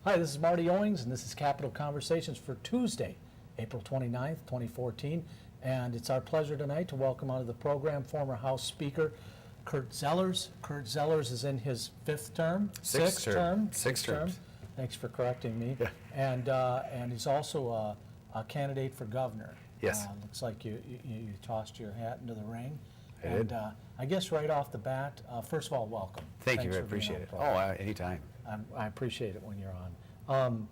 Hi, this is Marty Owings, and this is Capital Conversations for Tuesday, April 29th, 2014. And it's our pleasure tonight to welcome onto the program former House Speaker Kurt Zellers. Kurt Zellers is in his fifth term. Sixth term. Sixth term. Thanks for correcting me. Yeah. And he's also a candidate for governor. Yes. Looks like you tossed your hat into the ring. I and did. I guess right off the bat, first of all, welcome. Thank you. Thanks I for being appreciate on it. the program. Anytime. I appreciate it when you're on.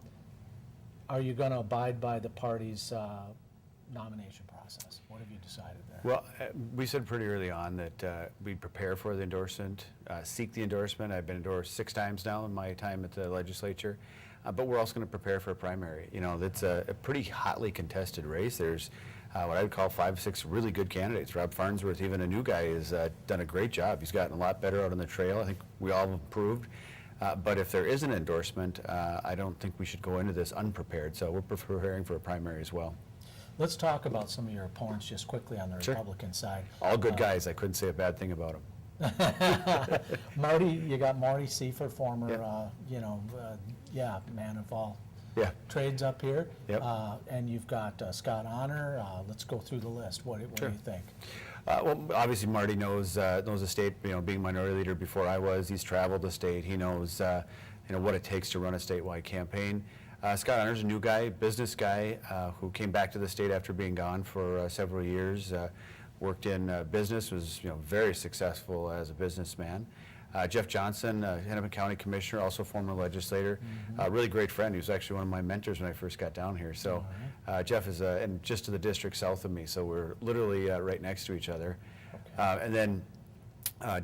Are you going to abide by the party's nomination process? What have you decided there? Well, we said pretty early on that we'd prepare for the endorsement, seek the endorsement. I've been endorsed 6 times now in my time at the legislature, but we're also going to prepare for a primary. You know, it's a pretty hotly contested race. There's what I would call 5, 6 really good candidates. Rob Farnsworth, even a new guy, has done a great job. He's gotten a lot better out on the trail. I think we all have improved. But if there is an endorsement, I don't think we should go into this unprepared. So we're preparing for a primary as well. Let's talk about some of your opponents just quickly on the Sure. Republican side. All good guys. I couldn't say a bad thing about them. You got Marty Seifert, former, man of all Yeah. trades up here. Yep. And you've got Scott Honor. Let's go through the list. What do you think? Well, obviously Marty knows the state. You know, being minority leader before I was, he's traveled the state. He knows what it takes to run a statewide campaign. Scott Honor's a new guy, business guy, who came back to the state after being gone for several years. Worked in business, was very successful as a businessman. Jeff Johnson, Hennepin County Commissioner, also former legislator, really great friend. He was actually one of my mentors when I first got down here. So Jeff is and just to the district south of me, so we're literally right next to each other. Okay. And then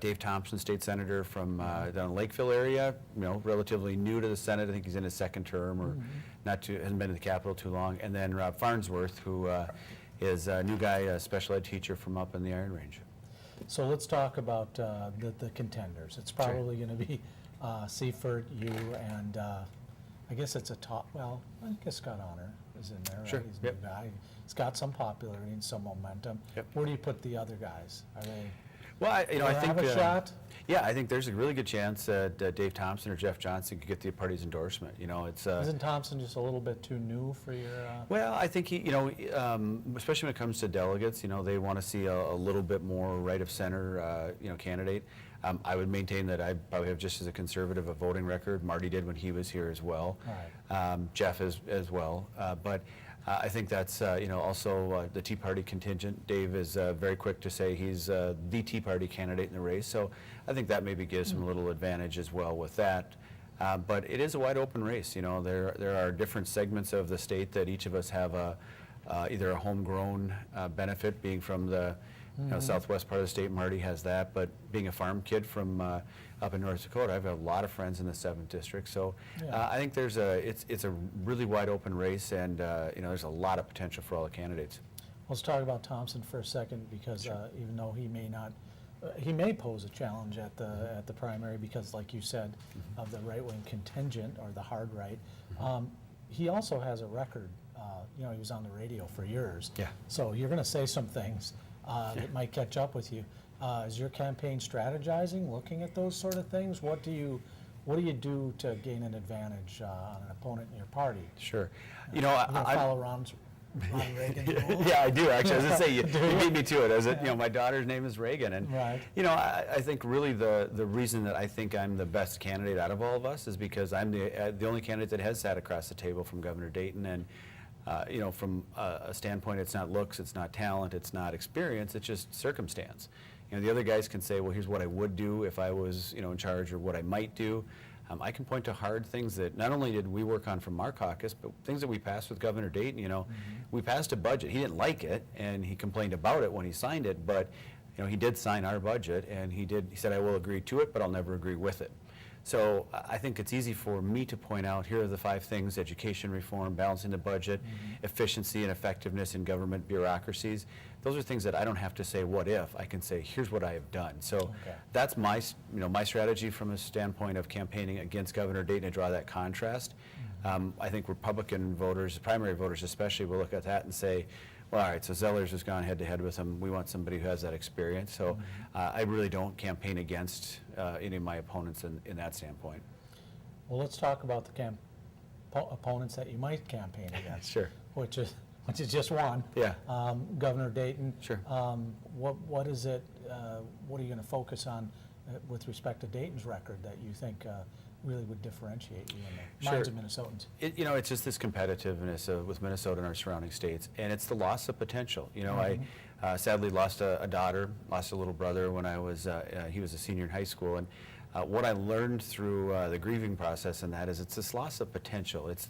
Dave Thompson, state senator from down in Lakeville area, relatively new to the Senate. I think he's in his 2nd term, or hasn't been in the Capitol too long. And then Rob Farnsworth, who is a new guy, a special ed teacher from up in the Iron Range. So let's talk about the contenders. It's probably going to be Seifert, you, and I guess it's a top. Well, I guess Scott Honor is in there. Right? Sure. He's a new guy. He's got some popularity and some momentum. Yep. Where do you put the other guys? Are they? Well, I think have a shot. Yeah, I think there's a really good chance that Dave Thompson or Jeff Johnson could get the party's endorsement. It's Isn't Thompson just a little bit too new for your? Well, I think he, especially when it comes to delegates, they want to see a little bit more right of center, candidate. I would maintain that I probably have just as a conservative a voting record. Marty did when he was here as well. Right. Jeff as well, but. I think that's also the Tea Party contingent. Dave is very quick to say he's the Tea Party candidate in the race, so I think that maybe gives him a little advantage as well with that. But it is a wide open race. There are different segments of the state that each of us have either a homegrown benefit, being from the southwest part of the state. Marty has that, but being a farm kid from up in North Dakota, I have a lot of friends in the 7th district. So I think it's a really wide open race, and there's a lot of potential for all the candidates. Let's talk about Thompson for a second, because even though he may not, he may pose a challenge at the primary because, like you said, of the right-wing contingent or the hard right. He also has a record. He was on the radio for years. Yeah. So you're going to say some things that might catch up with you. Is your campaign strategizing, looking at those sort of things? What do you do to gain an advantage on an opponent in your party? Sure. You follow Ron Reagan? Yeah, I do actually. I was going to say, you beat me to it. My daughter's name is Reagan, and right. I think really the reason that I think I'm the best candidate out of all of us is because I'm the only candidate that has sat across the table from Governor Dayton, and from a standpoint, it's not looks, it's not talent, it's not experience, it's just circumstance. The other guys can say, well, here's what I would do if I was, in charge, or what I might do. I can point to hard things that not only did we work on from our caucus, but things that we passed with Governor Dayton. We passed a budget. He didn't like it, and he complained about it when he signed it, but he did sign our budget, and he said, I will agree to it, but I'll never agree with it. So I think it's easy for me to point out, here are the 5 things: education reform, balancing the budget, efficiency and effectiveness in government bureaucracies. Those are things that I don't have to say, what if? I can say, here's what I have done. So that's my strategy from a standpoint of campaigning against Governor Dayton, to draw that contrast. I think Republican voters, primary voters especially, will look at that and say, well, all right, so Zellers has gone head-to-head with him. We want somebody who has that experience. So I really don't campaign against any of my opponents in that standpoint. Well, let's talk about the opponents that you might campaign against. Sure. Which is just one. Yeah. Governor Dayton. Sure. What is it? What are you going to focus on with respect to Dayton's record that you think really would differentiate you in the minds of Minnesotans? It's just this competitiveness with Minnesota and our surrounding states, and it's the loss of potential. I sadly lost a daughter, lost a little brother when he was a senior in high school, and what I learned through the grieving process and that is it's this loss of potential. It's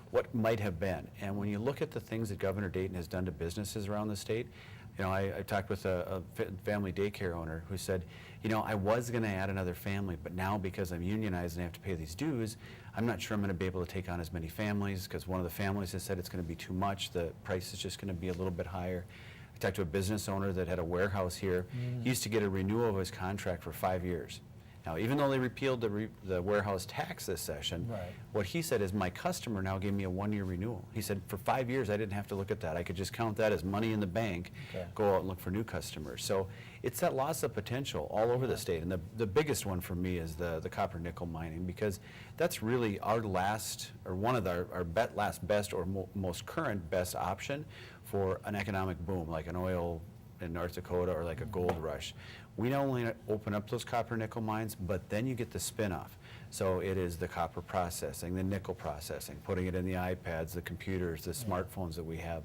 what might have been. And when you look at the things that Governor Dayton has done to businesses around the state, I talked with a family daycare owner who said, I was going to add another family, but now because I'm unionized and I have to pay these dues, I'm not sure I'm going to be able to take on as many families because one of the families has said it's going to be too much. The price is just going to be a little bit higher. I talked to a business owner that had a warehouse here. He used to get a renewal of his contract for 5 years. Now, even though they repealed the warehouse tax this session, right. What he said is my customer now gave me a 1-year renewal. He said for 5 years I didn't have to look at that. I could just count that as money in the bank, go out and look for new customers. So it's that loss of potential all over the state. And the biggest one for me is the copper nickel mining, because that's really our last, or one of our last best or most current best option for an economic boom, like an oil in North Dakota or like a gold rush. We not only open up those copper nickel mines, but then you get the spin-off. So it is the copper processing, the nickel processing, putting it in the iPads, the computers, the smartphones that we have.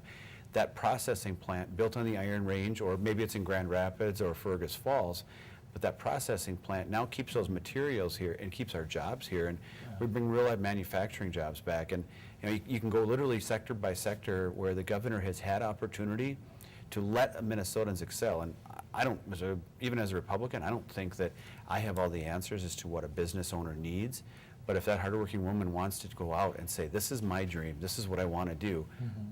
That processing plant built on the Iron Range, or maybe it's in Grand Rapids or Fergus Falls, but that processing plant now keeps those materials here and keeps our jobs here, and we bring real life manufacturing jobs back. And you can go literally sector by sector where the governor has had opportunity to let Minnesotans excel. And I don't, even as a Republican, I don't think that I have all the answers as to what a business owner needs. But if that hardworking woman wants to go out and say, this is my dream, this is what I want to do,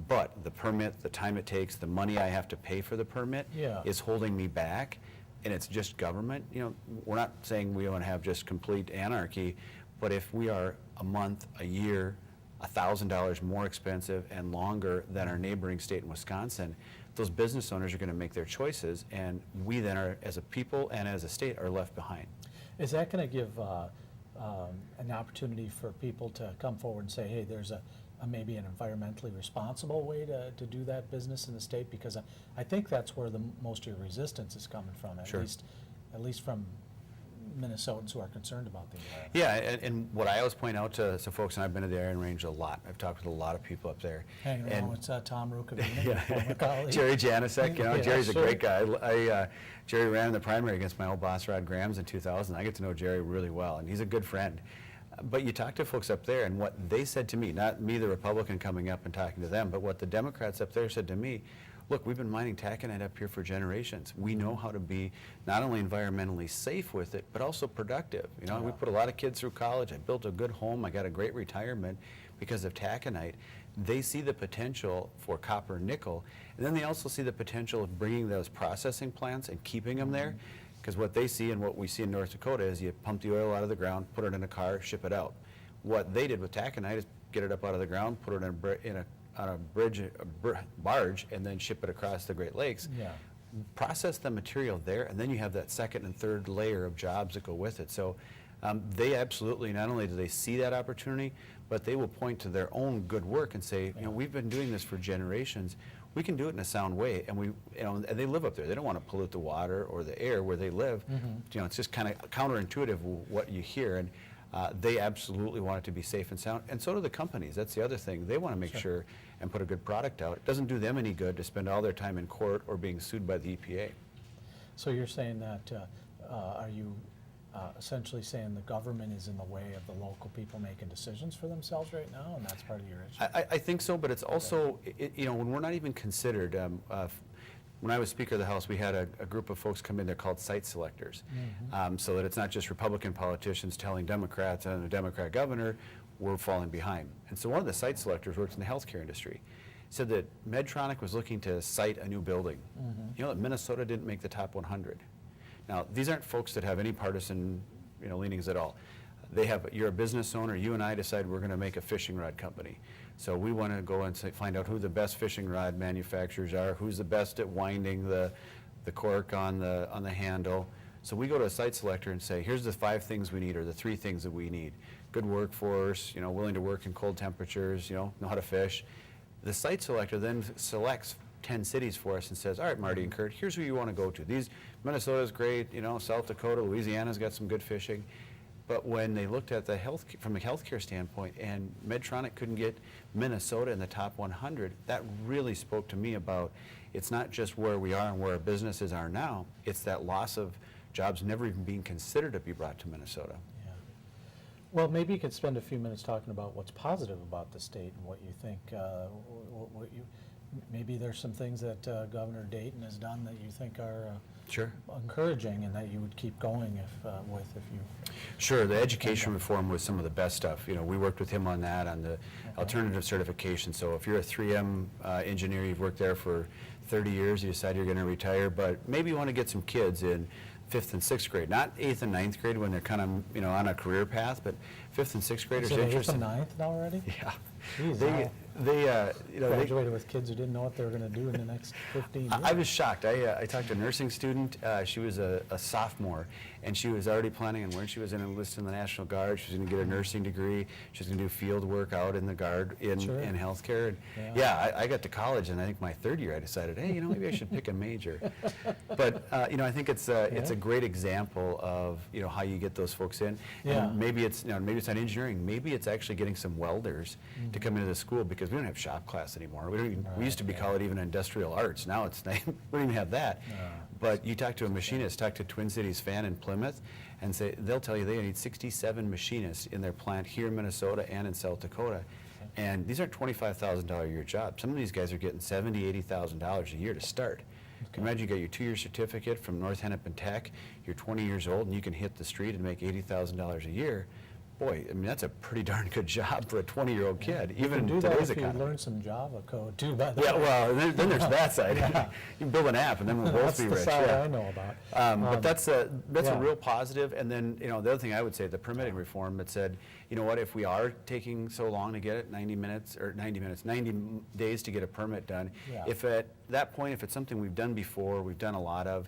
but the permit, the time it takes, the money I have to pay for the permit is holding me back, and it's just government, we're not saying we want to have just complete anarchy, but if we are a month, a year, $1,000 more expensive and longer than our neighboring state in Wisconsin, those business owners are going to make their choices, and we then are, as a people and as a state, are left behind. Is that going to give an opportunity for people to come forward and say, hey, there's maybe an environmentally responsible way to do that business in the state? Because I think that's where most of your resistance is coming from, at least from Minnesotans who are concerned about the environment. Yeah, and what I always point out to some folks, and I've been to the Iron Range a lot, I've talked with a lot of people up there. Hanging around with Tom Rukavina, former colleague. Jerry Janicek, Jerry's sure. a great guy. Jerry ran in the primary against my old boss, Rod Grams, in 2000. I get to know Jerry really well, and he's a good friend. But you talk to folks up there, and what they said to me, not me, the Republican, coming up and talking to them, but what the Democrats up there said to me, look, we've been mining taconite up here for generations. We know how to be not only environmentally safe with it, but also productive. We put a lot of kids through college. I built a good home. I got a great retirement because of taconite. They see the potential for copper and nickel, and then they also see the potential of bringing those processing plants and keeping them there, because what they see and what we see in North Dakota is you pump the oil out of the ground, put it in a car, ship it out. What they did with taconite is get it up out of the ground, put it on a barge, and then ship it across the Great Lakes. Process the material there, and then you have that second and third layer of jobs that go with it. So they absolutely, not only do they see that opportunity, but they will point to their own good work and say, we've been doing this for generations. We can do it in a sound way, and and they live up there. They don't want to pollute the water or the air where they live. It's just kind of counterintuitive what you hear, and they absolutely want it to be safe and sound, and so do the companies. That's the other thing. They want to make sure and put a good product out. It doesn't do them any good to spend all their time in court or being sued by the EPA. So you're saying that, are you essentially saying the government is in the way of the local people making decisions for themselves right now, and that's part of your issue? I think so, but it's also, when we're not even considered, when I was Speaker of the House, we had a group of folks come in, they're called site selectors, so that it's not just Republican politicians telling Democrats and a Democrat governor, we're falling behind. And so one of the site selectors works in the healthcare industry. Said that Medtronic was looking to site a new building. That Minnesota didn't make the top 100. Now, these aren't folks that have any partisan leanings at all. You're a business owner, you and I decide we're going to make a fishing rod company. So we want to go and find out who the best fishing rod manufacturers are, who's the best at winding the cork on the handle. So we go to a site selector and say, here's the 5 things we need, or the 3 things that we need. good workforce, willing to work in cold temperatures, know how to fish. The site selector then selects 10 cities for us and says, all right, Marty and Kurt, here's who you want to go to. Minnesota's great, South Dakota, Louisiana's got some good fishing. But when they looked at from a healthcare standpoint, and Medtronic couldn't get Minnesota in the top 100, that really spoke to me about it's not just where we are and where our businesses are now, it's that loss of jobs never even being considered to be brought to Minnesota. Yeah. Well, maybe you could spend a few minutes talking about what's positive about the state and what you think, maybe there's some things that Governor Dayton has done that you think are Sure. encouraging and that you would keep going if you... Sure, the education reform was some of the best stuff. We worked with him on that, on the alternative certification. So if you're a 3M engineer, you've worked there for 30 years, you decide you're going to retire, but maybe you want to get some kids in 5th and 6th grade, not 8th and 9th grade when they're kind of, on a career path, but 5th and 6th graders So interested. 8th and 9th now already? Yeah. Jeez, They graduated with kids who didn't know what they were going to do in the next 15 years. I was shocked. I talked to a nursing student. She was a sophomore, and she was already planning on when she was going to enlist in the National Guard. She was going to get a nursing degree. She was going to do field work out in the Guard in healthcare. And I got to college, and I think my 3rd year I decided, hey, maybe I should pick a major. But I think it's a great example of how you get those folks in. Yeah. And maybe it's not engineering. Maybe it's actually getting some welders to come into the school, because we don't have shop class anymore. We used to be called even industrial arts. Now it's not, we don't even have that. But you talk to a machinist, talk to Twin Cities Fan in Plymouth, and they'll tell you they need 67 machinists in their plant here in Minnesota and in South Dakota. And these aren't $25,000 a year jobs. Some of these guys are getting $70,000, $80,000 a year to start. Can you imagine you got your 2-year certificate from North Hennepin Tech, you're 20 years old, and you can hit the street and make $80,000 a year. Boy, that's a pretty darn good job for a 20-year-old kid, even in today's economy. You learn some Java code too, by the way. Yeah, well, then there's that side. You can build an app, and then we'll both be rich. That's the side I know about. But that's a real positive. And then, the other thing I would say, the permitting reform that said, if we are taking so long to get it, 90 days to get a permit done, if at that point, if it's something we've done before, we've done a lot of,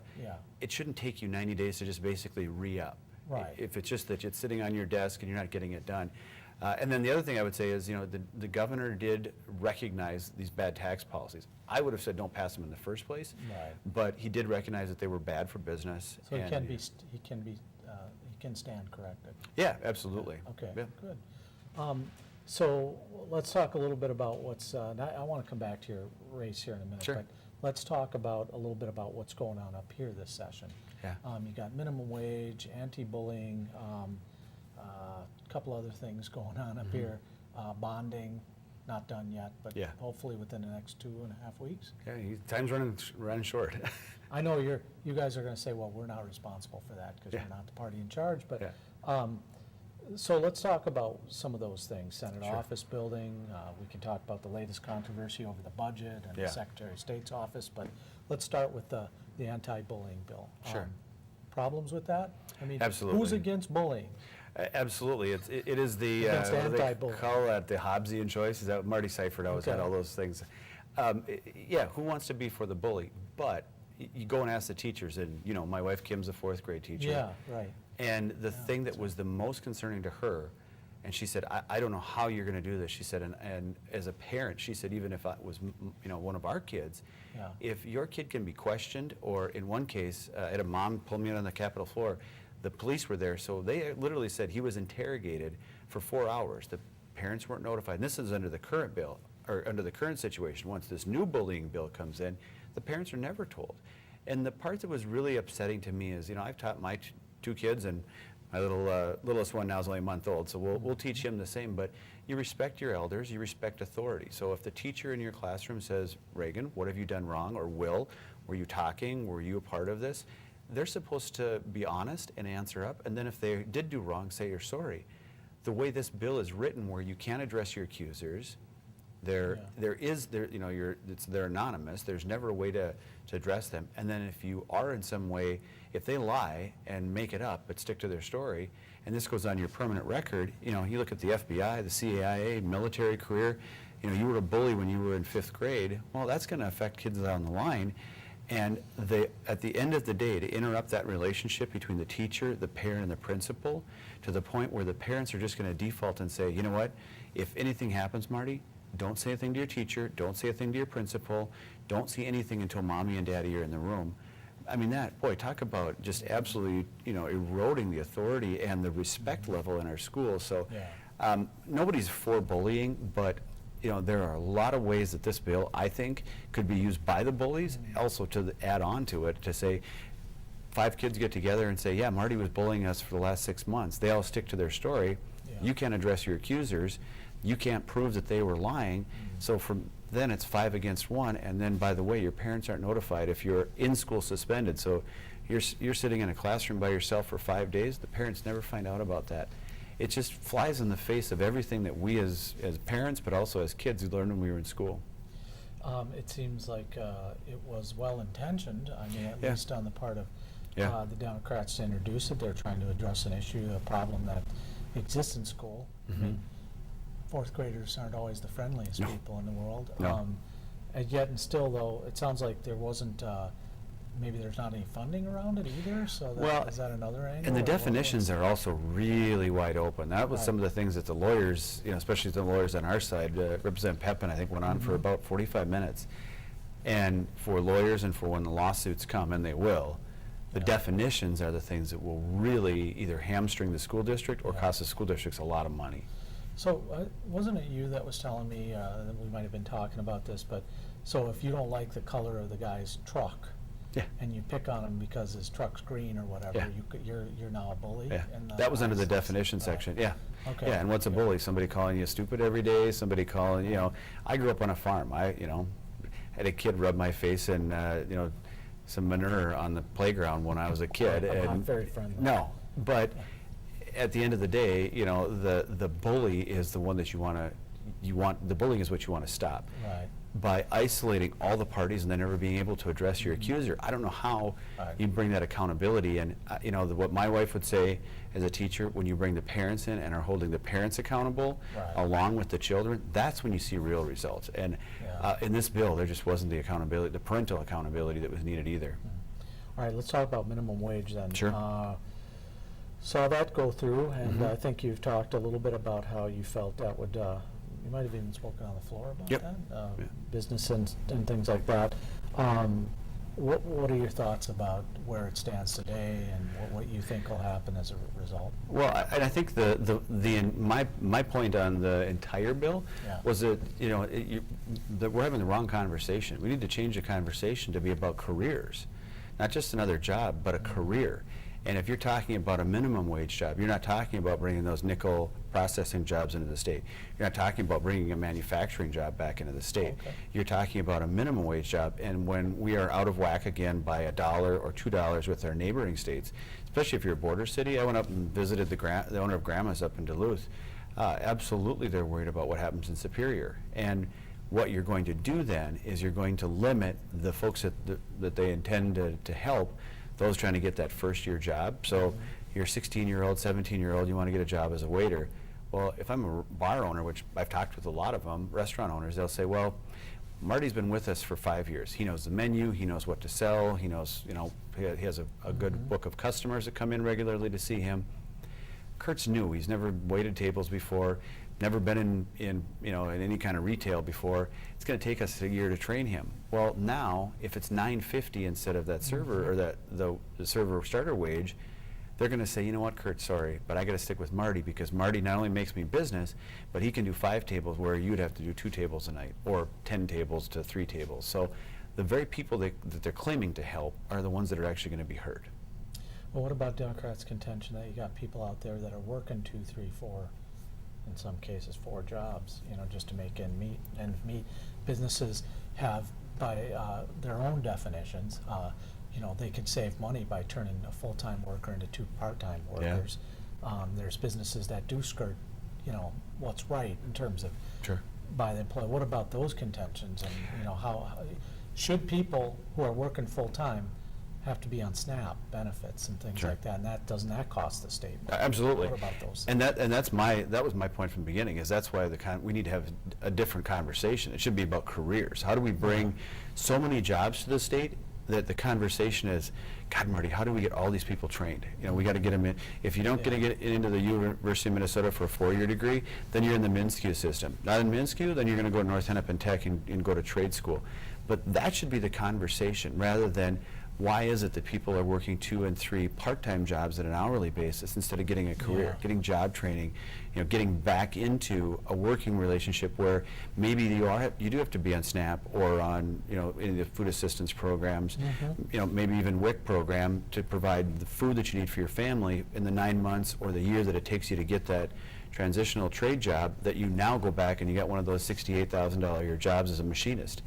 it shouldn't take you 90 days to just basically re-up. Right. If it's just that it's sitting on your desk and you're not getting it done. And then the other thing I would say is, the governor did recognize these bad tax policies. I would have said don't pass them in the first place, but he did recognize that they were bad for business. So he can stand corrected. Yeah, absolutely. Okay, yeah. good. So let's talk a little bit about what's. I want to come back to your race here in a minute, Sure. but let's talk a little bit about what's going on up here this session. Yeah. You got minimum wage, anti-bullying, a couple other things going on up here. Bonding, not done yet, but hopefully within the next 2.5 weeks. Yeah, time's running short. I know you guys are going to say, well, we're not responsible for that because we're not the party in charge, but so let's talk about some of those things. Senate office building, we can talk about the latest controversy over the budget and the Secretary of State's office, but let's start with the anti-bullying bill. Sure. Problems with that? I mean, absolutely. Who's against bullying? Absolutely. It is the, Against anti-bullying. they call that the Hobbesian choice. Is that Marty Seifert always had all those things. Who wants to be for the bully? But you go and ask the teachers, and my wife Kim's a 4th grade teacher. Yeah, right. And the thing that was the most concerning to her, and she said, I don't know how you're going to do this. She said, and as a parent, she said, even if I was, one of our kids, if your kid can be questioned, or in one case, I had a mom pull me in on the Capitol floor, the police were there, so they literally said he was interrogated for 4 hours. The parents weren't notified. And this is under the current bill, or under the current situation. Once this new bullying bill comes in, the parents are never told. And the part that was really upsetting to me is, I've taught my 2 kids, and my littlest one now is only a month old, so we'll teach him the same. But you respect your elders, you respect authority. So if the teacher in your classroom says, Reagan, what have you done wrong? Or Will, were you talking? Were you a part of this? They're supposed to be honest and answer up. And then if they did do wrong, say you're sorry. The way this bill is written, where you can't address your accusers, they're anonymous. There's never a way to address them. And then if you are in some way, if they lie and make it up but stick to their story, and this goes on your permanent record, you look at the FBI, the CIA, military career, you were a bully when you were in 5th grade, well, that's going to affect kids down the line. And at the end of the day, to interrupt that relationship between the teacher, the parent, and the principal, to the point where the parents are just going to default and say, you know what, if anything happens, Marty, don't say anything to your teacher, don't say anything to your principal, don't say anything until mommy and daddy are in the room. I mean, boy, talk about just absolutely, eroding the authority and the respect level in our schools. So nobody's for bullying, but there are a lot of ways that this bill, I think, could be used by the bullies, also to add on to it, to say, 5 kids get together and say, yeah, Marty was bullying us for the last 6 months. They all stick to their story. Yeah. You can't address your accusers. You can't prove that they were lying. So from then it's 5 against 1, and then, by the way, your parents aren't notified if you're in school suspended. So you're sitting in a classroom by yourself for 5 days. The parents never find out about that. It just flies in the face of everything that we as parents, but also as kids, who learned when we were in school. It seems like it was well-intentioned, I mean, at least on the part of the Democrats to introduce it. They're trying to address an issue, a problem that exists in school. I mean, 4th graders aren't always the friendliest people in the world. And yet, and still, though, it sounds like there wasn't, maybe there's not any funding around it either, so is that another angle? And the definitions are also really wide open. That was some of the things that the lawyers, especially the lawyers on our side, Representative Pepin, I think, went on for about 45 minutes. And for lawyers and for when the lawsuits come, and they will, the definitions are the things that will really either hamstring the school district or cost the school districts a lot of money. So wasn't it you that was telling me, that we might have been talking about this, but so if you don't like the color of the guy's truck, and you pick on him because his truck's green or whatever, you're now a bully? Yeah, that was under the definition section, Okay. Yeah, and what's a bully? Somebody calling you stupid every day, somebody calling, I grew up on a farm. I had a kid rub my face in, some manure on the playground when I was a kid. I'm not and very friendly. No, but at the end of the day, the bully is the one that the bullying is what you want to stop. Right. By isolating all the parties and then never being able to address your accuser, I don't know how you bring that accountability. And what my wife would say as a teacher, when you bring the parents in and are holding the parents accountable along with the children, that's when you see real results. And in this bill, there just wasn't the accountability, the parental accountability that was needed either. All right, let's talk about minimum wage then. Sure. Saw that go through, and I think you've talked a little bit about how you felt that would, you might have even spoken on the floor about that, business and things like that. What are your thoughts about where it stands today and what you think will happen as a result? Well, I think my point on the entire bill was that that we're having the wrong conversation. We need to change the conversation to be about careers, not just another job, but a career. And if you're talking about a minimum wage job, you're not talking about bringing those nickel processing jobs into the state. You're not talking about bringing a manufacturing job back into the state. Okay. You're talking about a minimum wage job. And when we are out of whack again by $1 or $2 with our neighboring states, especially if you're a border city, I went up and visited the owner of Grandma's up in Duluth. Absolutely, they're worried about what happens in Superior. And what you're going to do then is you're going to limit the folks that they intend to help, those trying to get that first-year job. So you're a 16-year-old, 17-year-old, you want to get a job as a waiter. Well, if I'm a bar owner, which I've talked with a lot of them, restaurant owners, they'll say, well, Marty's been with us for 5 years. He knows the menu, he knows what to sell, he knows, he has a good book of customers that come in regularly to see him. Kurt's new. He's never waited tables before, never been in any kind of retail before. It's going to take us a year to train him. Well, now, if it's $9.50 instead of that server, or the server starter wage, they're going to say, you know what, Kurt, sorry, but I got to stick with Marty, because Marty not only makes me business, but he can do 5 tables where you'd have to do 2 tables a night, or 10 tables to 3 tables. So the very people that they're claiming to help are the ones that are actually going to be hurt. Well, what about Democrats' contention that you got people out there that are working 2, 3, 4, in some cases 4 jobs, just to make ends meet? Businesses have, by their own definitions, they could save money by turning a full-time worker into 2 part-time workers. There's businesses that do skirt, what's right in terms of by the employer. What about those contentions? And how should people who are working full-time have to be on SNAP benefits and things like that? And doesn't that cost the state money? Absolutely. What about those things? And that was my point from the beginning. Is that's why we need to have a different conversation. It should be about careers. How do we bring so many jobs to the state that the conversation is, God, Marty, how do we get all these people trained? You know, we got to get them in. If you don't get into the University of Minnesota for a 4-year degree, then you're in the MNSCU system. Not in MNSCU, then you're going to go to North Hennepin Tech and go to trade school. But that should be the conversation, rather than why is it that people are working 2 and 3 part-time jobs at an hourly basis instead of getting a career, getting job training, you know, getting back into a working relationship where maybe you do have to be on SNAP or on, you know, in the food assistance programs, you know, maybe even WIC program to provide the food that you need for your family in the 9 months or the year that it takes you to get that transitional trade job, that you now go back and you get one of those $68,000 a year jobs as a machinist.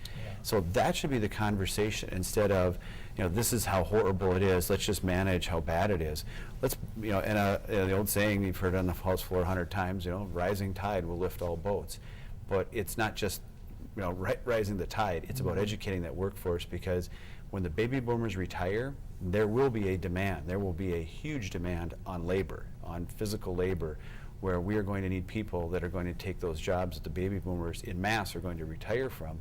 So that should be the conversation, instead of, you know, this is how horrible it is, let's just manage how bad it is. Let's, you know, and the old saying you've heard on the House floor 100 times, you know, rising tide will lift all boats. But it's not just, you know, rising the tide, it's about educating that workforce, because when the baby boomers retire, there will be a demand, there will be a huge demand on labor, on physical labor, where we are going to need people that are going to take those jobs that the baby boomers in mass are going to retire from.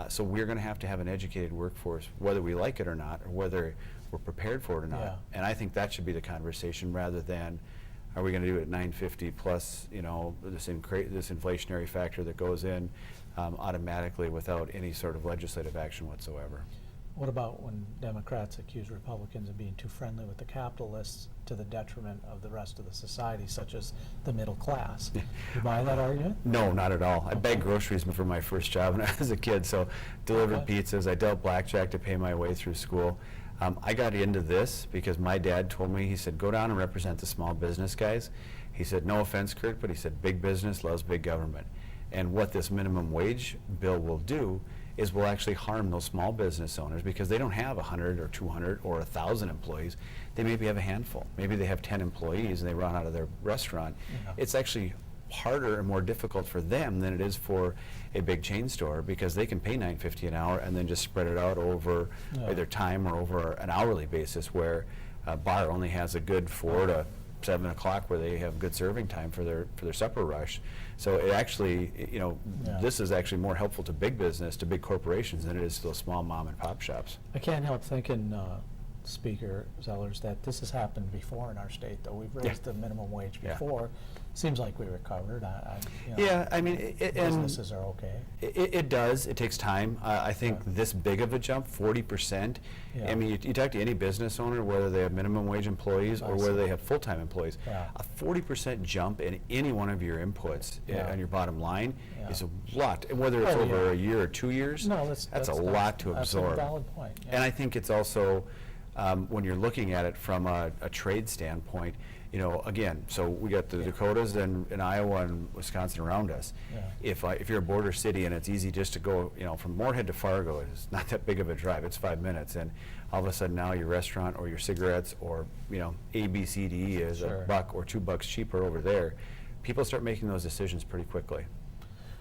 So we're going to have an educated workforce, whether we like it or not, or whether we're prepared for it or not. And I think that should be the conversation, rather than, are we going to do it at $9.50 plus, you know, this inflationary factor that goes in automatically without any sort of legislative action whatsoever. What about when Democrats accuse Republicans of being too friendly with the capitalists to the detriment of the rest of the society, such as the middle class? You buy that argument? No, not at all. I bagged groceries for my first job when I was a kid, so delivered pizzas. I dealt blackjack to pay my way through school. I got into this because my dad told me, he said, go down and represent the small business guys. He said, no offense, Kurt, but he said, big business loves big government. And what this minimum wage bill will do is will actually harm those small business owners, because they don't have 100 or 200 or 1,000 employees. They maybe have a handful. Maybe they have 10 employees and they run out of their restaurant. It's actually harder and more difficult for them than it is for a big chain store, because they can pay $9.50 an hour and then just spread it out over either time or over an hourly basis, where a bar only has a good 4 to 7 o'clock where they have good serving time for their supper rush. So it actually, you know, this is actually more helpful to big business, to big corporations, than it is to those small mom and pop shops. I can't help thinking, Speaker Zellers, that this has happened before in our state, though. We've raised the minimum wage before. Seems like we recovered. You know, I mean, businesses are okay. It does. It takes time. I think this big of a jump, 40%. I mean, you talk to any business owner, whether they have minimum wage employees or whether they have full-time employees, a 40% jump in any one of your inputs on your bottom line is a lot. And whether it's over a year or 2 years, that's a lot to absorb. That's a valid point. And I think it's also, when you're looking at it from a trade standpoint, you know, again, so we got the Dakotas and Iowa and Wisconsin around us. If you're a border city and it's easy just to go, you know, from Moorhead to Fargo, it's not that big of a drive. It's 5 minutes, and all of a sudden now your restaurant or your cigarettes or, you know, A, B, C, D E is $1 or $2 cheaper over there. People start making those decisions pretty quickly.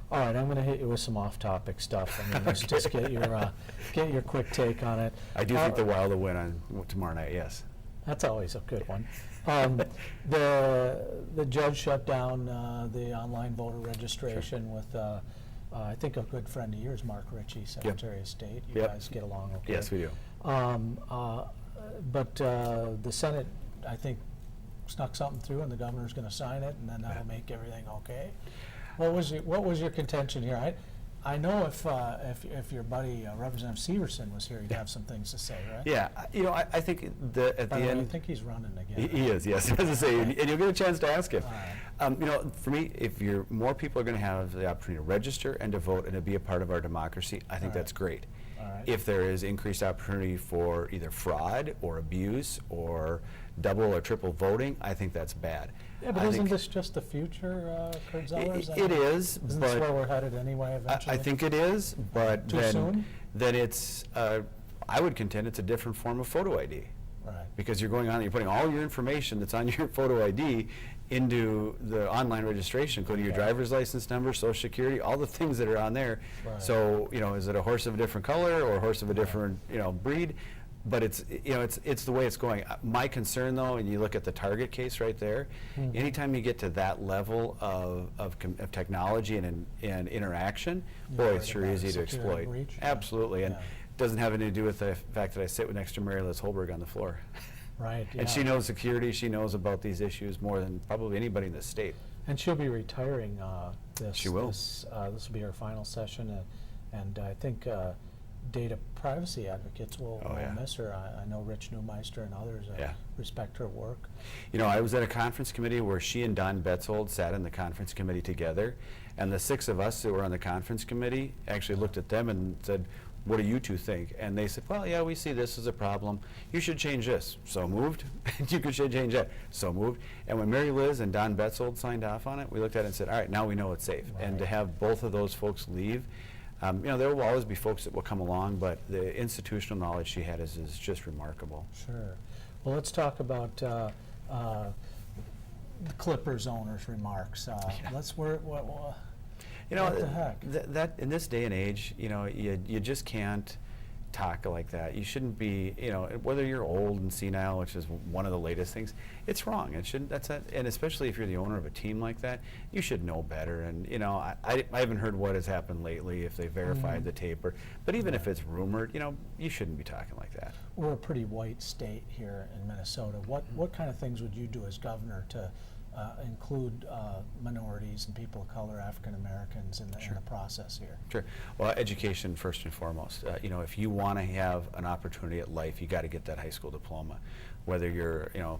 All right, I'm going to hit you with some off-topic stuff. I mean, let's just get your quick take on it. I do think the Wild will win on tomorrow night. Yes. That's always a good one. The judge shut down the online voter registration with, I think, a good friend of yours, Mark Ritchie, Secretary of State. You guys get along okay? Yes, we do. But the Senate, I think, snuck something through, and the governor's going to sign it, and then that'll make everything okay. What was your contention here? I know if your buddy Representative Severson was here, he'd have some things to say, right? Yeah, you know, I think at the end, I think he's running again. He is, yes. As I say, and you'll get a chance to ask him. Right. You know, for me, if more people are going to have the opportunity to register and to vote and to be a part of our democracy, I think that's great. If there is increased opportunity for either fraud or abuse or double or triple voting, I think that's bad. Yeah, but isn't this just the future, Kurt Zellers? It is, Isn't but this where we're headed anyway eventually? I think it is, but soon? then it's, I would contend it's a different form of photo ID. Right. Because you're putting all your information that's on your photo ID into the online registration, including your driver's license number, social security, all the things that are on there. Right. So, you know, is it a horse of a different color or a horse of a different, you know, breed? But it's, you know, it's the way it's going. My concern, though, and you look at the Target case right there, anytime you get to that level of technology and interaction, boy, it's sure easy to exploit. Breach? Absolutely. And doesn't have anything to do with the fact that I sit next to Mary Liz Holberg on the floor. Right, And she yeah. knows security, she knows about these issues more than probably anybody in the state. And she'll be retiring She will. This will be her final session, and I think data privacy advocates will Oh, yeah. miss her. I know Rich Neumeister and others Yeah. respect her work. You know, I was at a conference committee where she and Don Betzold sat in the conference committee together, and the 6 of us that were on the conference committee actually looked at them and said, what do you two think? And they said, well, yeah, we see this as a problem. You should change this. So moved. You should change that. So moved. And when Mary Liz and Don Betzold signed off on it, we looked at it and said, all right, now we know it's safe. And Right. to have both of those folks leave, you know, there will always be folks that will come along, but the institutional knowledge she had is just remarkable. Sure. Well, let's talk about the Clippers owner's remarks. Let's You know, what the heck? that in this day and age, you know, you just can't talk like that. You shouldn't be, you know, whether you're old and senile, which is one of the latest things, it's wrong. It shouldn't. And especially if you're the owner of a team like that, you should know better. And you know, I haven't heard what has happened lately if they verified the tape, but even if it's rumored, you know, you shouldn't be talking like that. We're a pretty white state here in Minnesota. What kind of things would you do as governor to include minorities and people of color, African Americans in the process here? Sure. Well, education first and foremost. You know, if you want to have an opportunity at life, you got to get that high school diploma. Whether you're, you know,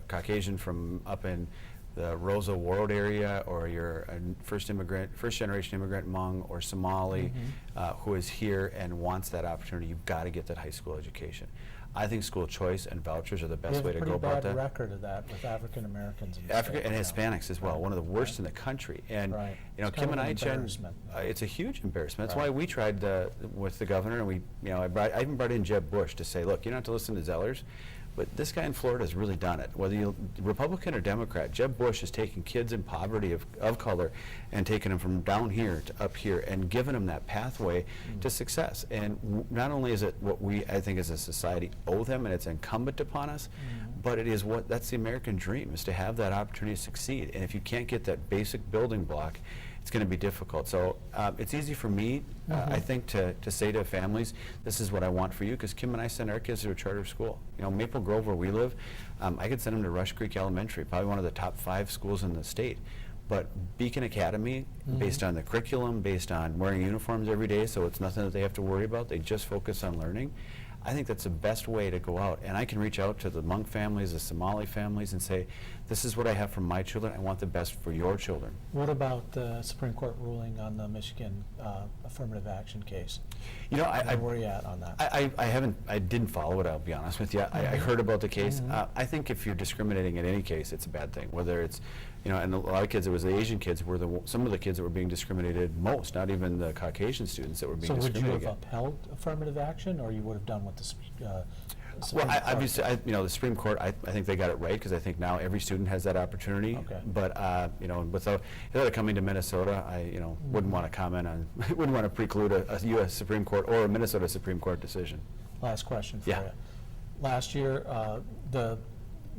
Caucasian from up in the Rosa Ward area, or you're a first generation immigrant Hmong or Somali who is here and wants that opportunity, you've got to get that high school education. I think school choice and vouchers are the best way to go about We have a pretty that. bad record of that with African Americans in the Africa state and now. Hispanics as well, Right. one of the worst in the country. And Right. you know, It's Kim kind and of an I, Jen, embarrassment. it's a huge embarrassment. That's Right. why we tried with the governor, and we, you know, I even brought in Jeb Bush to say, look, you don't have to listen to Zellers, but this guy in Florida has really done it. Whether you're Republican or Democrat, Jeb Bush has taken kids in poverty of color and taken them from down here to up here and given them that pathway to success. And not only is it what we, I think, as a society owe them, and it's incumbent upon us, but it is that's the American dream, is to have that opportunity to succeed. And if you can't get that basic building block, it's going to be difficult. So it's easy for me, I think, to say to families, this is what I want for you, because Kim and I send our kids to a charter school. You know, Maple Grove, where we live, I could send them to Rush Creek Elementary, probably one of the top 5 schools in the state. But Beacon Academy, based on the curriculum, based on wearing uniforms every day, so it's nothing that they have to worry about, they just focus on learning. I think that's the best way to go out. And I can reach out to the Hmong families, the Somali families, and say, this is what I have for my children. I want the best for your children. What about the Supreme Court ruling on the Michigan affirmative action case? You know, Where are you at on that? I didn't follow it, I'll be honest with you. I heard about the case. I think if you're discriminating in any case, it's a bad thing. Whether it's, you know, and a lot of kids, it was the Asian kids were some of the kids that were being discriminated most, not even the Caucasian students that were being So would you discriminated have against. upheld affirmative action, or you would have done what the Supreme Well, Court obviously, did? you know, the Supreme Court, I think they got it right, because I think now every student has that opportunity. Okay. But, you know, without it coming to Minnesota, I, you know, wouldn't want to comment on, wouldn't want to preclude a U.S. Supreme Court or a Minnesota Supreme Court decision. Last question for Yeah. you. Last year,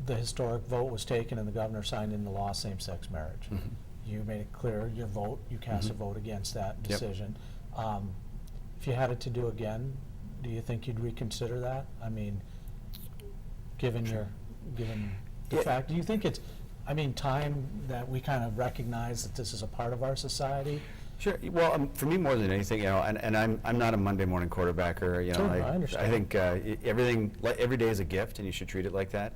the historic vote was taken and the governor signed into law same-sex marriage. You made it clear your vote, you cast a vote against that Yep. decision. If you had it to do again, do you think you'd reconsider that? I mean, given the Yeah. fact, do you think it's, I mean, time that we kind of recognize that this is a part of our society? Sure. Well, for me, more than anything, you know, and I'm not a Monday morning quarterbacker. You know, Sure, I understand. I think every day is a gift, and you should treat it like that.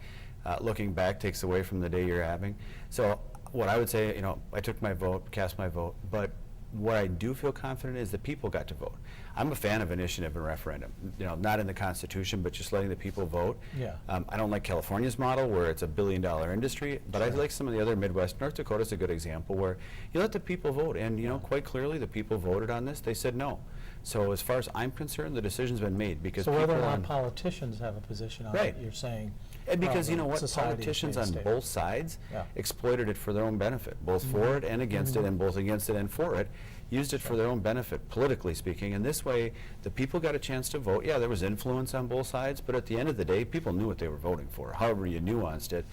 Looking back takes away from the day you're having. So, what I would say, you know, I took my vote, cast my vote, but what I do feel confident is that people got to vote. I'm a fan of initiative and referendum. You know, not in the Constitution, but just letting the people vote. Yeah. I don't like California's model, where it's a $1 billion industry, but I Sure. like some of the other Midwest. North Dakota's a good example, where you let the people vote, and you know, quite clearly, the people voted on this. They said no. So as far as I'm concerned, the decision's been made, because So whether or people not on- politicians have a position on it, Right. you're saying. and because you well, know what, society is politicians being on stable. both sides Yeah. exploited it for their own benefit, both for it and against it, and both against it and for it, used it for their own benefit, politically speaking. And this way, the people got a chance to vote. Yeah, there was influence on both sides, but at the end of the day, people knew what they were voting for, however you nuanced it.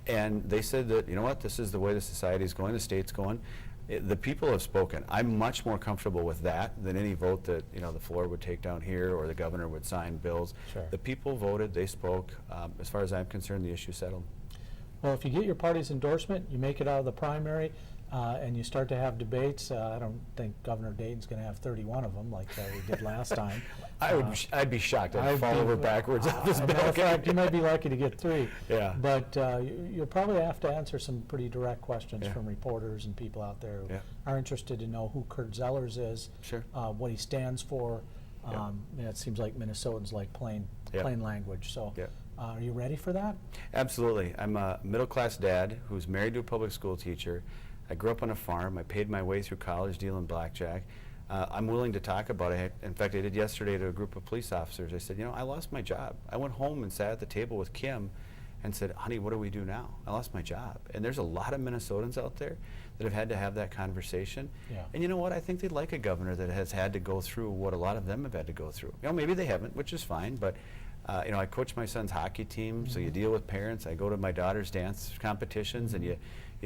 And they said that, you know what, this is the way the society is going, the state's going. the people have spoken. I'm much more comfortable with that than any vote that, you know, the floor would take down here or the governor would sign bills. Sure. The people voted, they spoke. As far as I'm concerned, the issue settled. Well, if you get your party's endorsement, you make it out of the primary, and you start to have debates. I don't think Governor Dayton's going to have 31 of them like we did last time. I'd be shocked. I'd fall over backwards off this As a matter of fact, you balcony. might be lucky to get 3. Yeah. But you'll probably have to answer some pretty direct questions Yeah. from reporters and people out there who Yeah. are interested to know who Kurt Zellers is, Sure. What he stands for. Yeah. It seems like Minnesotans like plain Yeah. language. So Yeah. are you ready for that? Absolutely. I'm a middle-class dad who's married to a public school teacher. I grew up on a farm. I paid my way through college dealing blackjack. I'm willing to talk about it. In fact, I did yesterday to a group of police officers. I said, you know, I lost my job. I went home and sat at the table with Kim and said, honey, what do we do now? I lost my job. And there's a lot of Minnesotans out there that have had to have that conversation. Yeah. And you know what? I think they'd like a governor that has had to go through what a lot of them have had to go through. You know, maybe they haven't, which is fine, but you know, I coach my son's hockey team, so you deal with parents. I go to my daughter's dance competitions, and you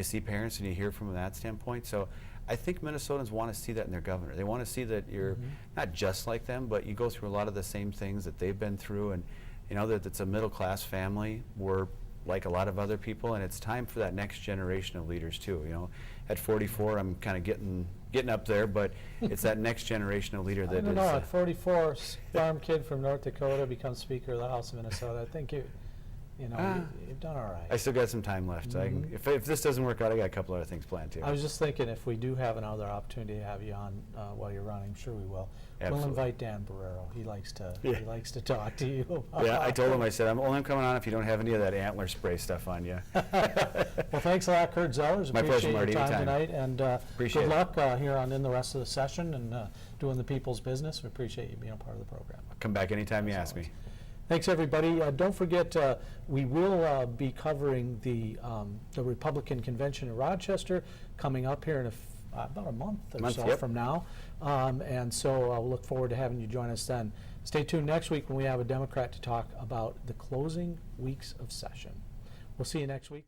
see parents and you hear from that standpoint. So I think Minnesotans want to see that in their governor. They want to see that you're not just like them, but you go through a lot of the same things that they've been through, and you know that it's a middle-class family. We're like a lot of other people, and it's time for that next generation of leaders too. You know, at 44, I'm kind of getting up there, but it's that next generation of leader I that don't is. know, at 44, farm kid from North Dakota becomes Speaker of the House of Minnesota. I think you've done all right. I still got some time left. So I can, if this doesn't work out, I got a couple other things planned too. I was just thinking, if we do have another opportunity to have you on while you're running, I'm sure we will. Absolutely. We'll invite Dan Barrero. He likes to talk to you. Yeah, I told him, I said, I'm only coming on if you don't have any of that antler spray stuff on you. Well, thanks a lot, Kurt Zellers. My pleasure, Appreciate Marty, your time anytime. tonight, and Appreciate good it. luck here in the rest of the session and doing the people's business. We appreciate you being a part of the program. Come back anytime you ask me. Thanks, everybody. Don't forget, we will be covering the Republican convention in Rochester coming up here in about a month or so yep. from now. And so we'll look forward to having you join us then. Stay tuned next week when we have a Democrat to talk about the closing weeks of session. We'll see you next week.